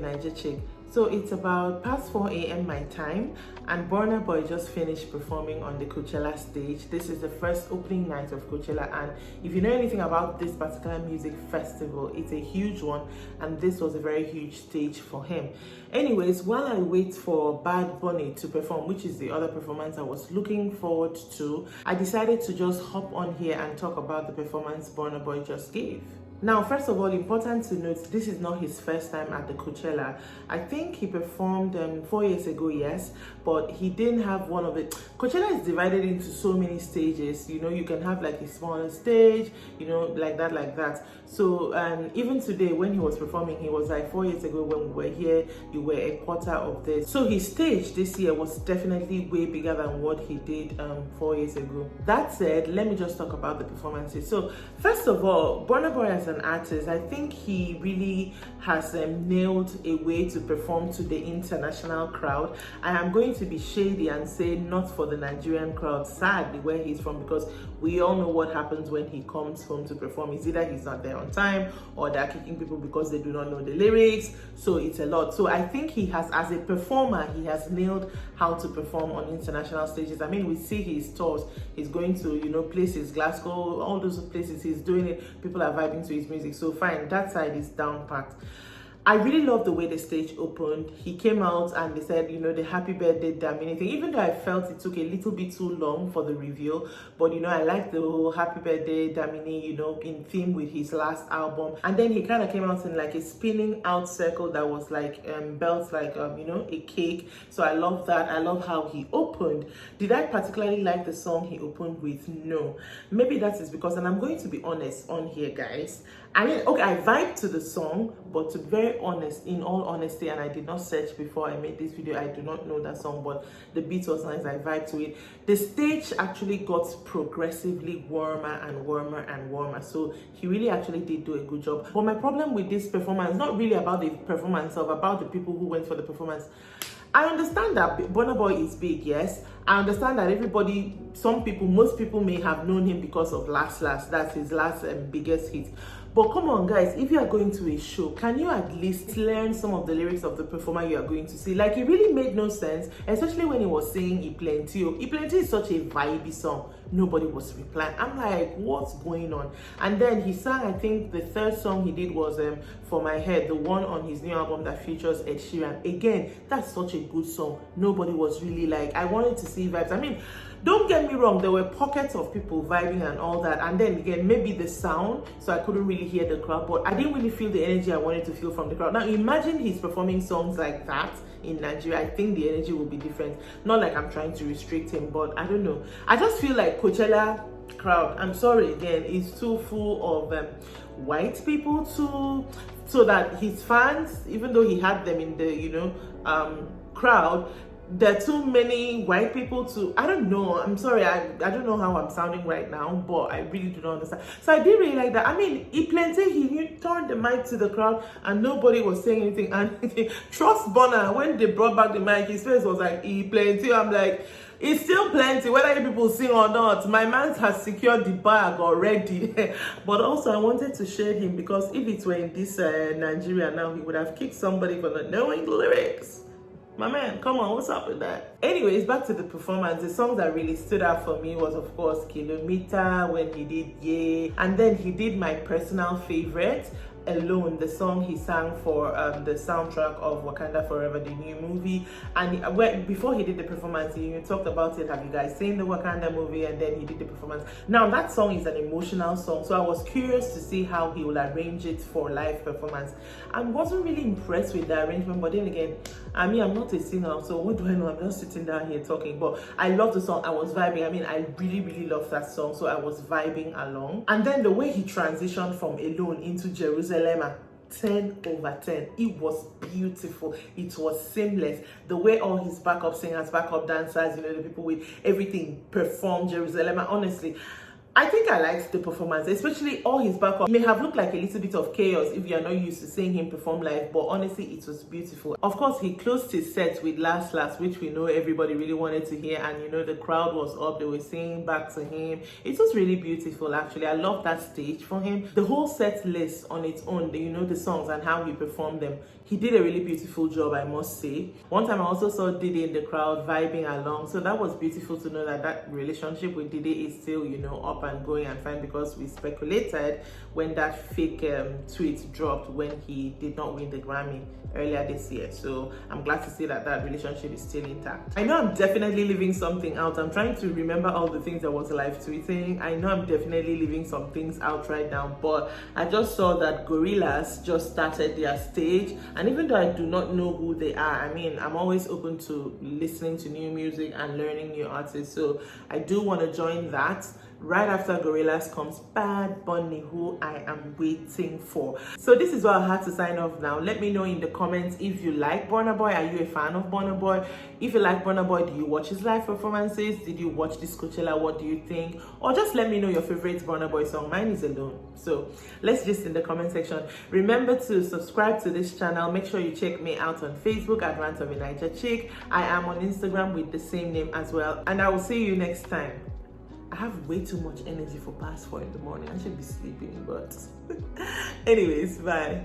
Niger chick. So it's about past 4 a.m. my time, and Burna Boy just finished performing on the Coachella stage. This is the first opening night of Coachella, and if you know anything about this particular music festival, it's a huge one, and this was a very huge stage for him. Anyways, while I wait for Bad Bunny to perform, which is the other performance I was looking forward to, I decided to just hop on here and talk about the performance Burna Boy just gave. Now, first of all, important to note, this is not his first time at the Coachella. I think he performed 4 years ago, yes, but he didn't have one of it. Coachella is divided into so many stages. You know, you can have like a smaller stage, you know, like that. So even today when he was performing, he was like 4 years ago when we were here, you were a quarter of this. So his stage this year was definitely way bigger than what he did 4 years ago. That said, let me just talk about the performances. So first of all, Burna Boy as an artist, I think he really has nailed a way to perform to the international crowd. I am going to be shady and say not for the Nigerian crowd, sadly, where he's from, because we all know what happens when he comes home to perform. It's either he's not there on time or they're kicking people because they do not know the lyrics. So it's a lot. So I think he has, as a performer, he has nailed how to perform on international stages. I mean, we see his tours. He's going to, you know, places, Glasgow, all those places. He's doing it. People are vibing to his music. So fine, that side is down packed. I really love the way the stage opened. He came out and they said, you know, the happy birthday Damini thing, even though I felt it took a little bit too long for the reveal, but you know, I like the whole happy birthday Damini, you know, in theme with his last album. And then he kind of came out in like a spinning out circle that was like belts, like you know, a cake. So I love that. I love how he opened. Did I particularly like the song he opened with? No. Maybe that is because, and I'm going to be honest on here, guys, I mean, okay, I vibed to the song, but to be very honest, in all honesty, and I did not search before I made this video, I do not know that song, but the beat was nice, I vibed to it. The stage actually got progressively warmer and warmer and warmer, so he really actually did do a good job. But my problem with this performance, not really about the performance of, about the people who went for the performance. I understand that Burna Boy is big, yes. I understand that everybody, some people, most people may have known him because of Last, that's his last biggest hit. But come on, guys, if you are going to a show, can you at least learn some of the lyrics of the performer you are going to see? Like, it really made no sense, especially when he was saying "I Plenty." "I Plenty" is such a vibey song. Nobody was replying. I'm like, what's going on? And then he sang, I think the third song he did was For My Head, the one on his new album that features Ed Sheeran. Again, that's such a good song. Nobody was really like, I wanted to see vibes. I mean, don't get me wrong, there were pockets of people vibing and all that, and then again, maybe the sound, so I couldn't really hear the crowd, but I didn't really feel the energy I wanted to feel from the crowd. Now imagine he's performing songs like that in Nigeria. I think the energy will be different. Not like I'm trying to restrict him, but I don't know. I just feel like Coachella crowd, I'm sorry again, is too full of white people too, so that his fans, even though he had them in the, you know, crowd, there are too many white people to, I don't know, I'm sorry, I don't know how I'm sounding right now, but I really do not understand. So I did really like that. I mean, I Plenty, he turned the mic to the crowd and nobody was saying anything. And trust Burna, when they brought back the mic, his face was like, I Plenty. I'm like, it's still plenty, whether you people sing or not. My man has secured the bag already. But also I wanted to share him, because if it were in this Nigeria now, he would have kicked somebody for not knowing the lyrics. My man, come on, what's up with that? Anyways, back to the performance. The song that really stood out for me was, of course, Kilometer, when he did Yeah. And then he did my personal favorite, Alone, the song he sang for the soundtrack of Wakanda Forever, the new movie. And before he did the performance, he talked about it. Have you guys seen the Wakanda movie? And then he did the performance. Now that song is an emotional song, so I was curious to see how he will arrange it for live performance. I wasn't really impressed with the arrangement, but then again, I mean, I'm not a singer, so what do I know? I'm just sitting down here talking. But I love the song. I was vibing. I mean, I really love that song, so I was vibing along. And then the way he transitioned from Alone into Jerusalem, 10/10. It was beautiful. It was seamless. The way all his backup singers, backup dancers, you know, the people with everything performed Jerusalem. Honestly, I think I liked the performance, especially all his backup. It may have looked like a little bit of chaos if you're not used to seeing him perform live, but honestly, it was beautiful. Of course, he closed his set with Last Last, which we know everybody really wanted to hear, and you know, the crowd was up, they were singing back to him. It was really beautiful, actually. I love that stage for him. The whole set list on its own, you know, the songs and how he performed them, he did a really beautiful job, I must say. One time I also saw Diddy in the crowd vibing along, so that was beautiful to know that that relationship with Diddy is still, you know, up and going and fine, because we speculated when that fake tweet dropped when he did not win the Grammy earlier this year. So I'm glad to see that that relationship is still intact. I know I'm definitely leaving something out. I'm trying to remember all the things I was live tweeting. I know I'm definitely leaving some things out right now, but I just saw that Gorillaz just started their stage, and even though I do not know who they are, I mean, I'm always open to listening to new music and learning new artists, so I do want to join that. Right after Gorillaz comes Bad Bunny, who I am waiting for. So this is what I had to sign off now. Let me know in the comments if you like Burna Boy. Are you a fan of Burna Boy? If you like Burna Boy, do you watch his live performances? Did you watch this Coachella? What do you think? Or just let me know your favorite Burna Boy song. Mine is Alone. So let's just in the comment section. Remember to subscribe to this channel. Make sure you check me out on Facebook at Rant of a Niger Chick. I am on Instagram with the same name as well. And I will see you next time. I have way too much energy for past 4 in the morning. I should be sleeping, but anyways, bye.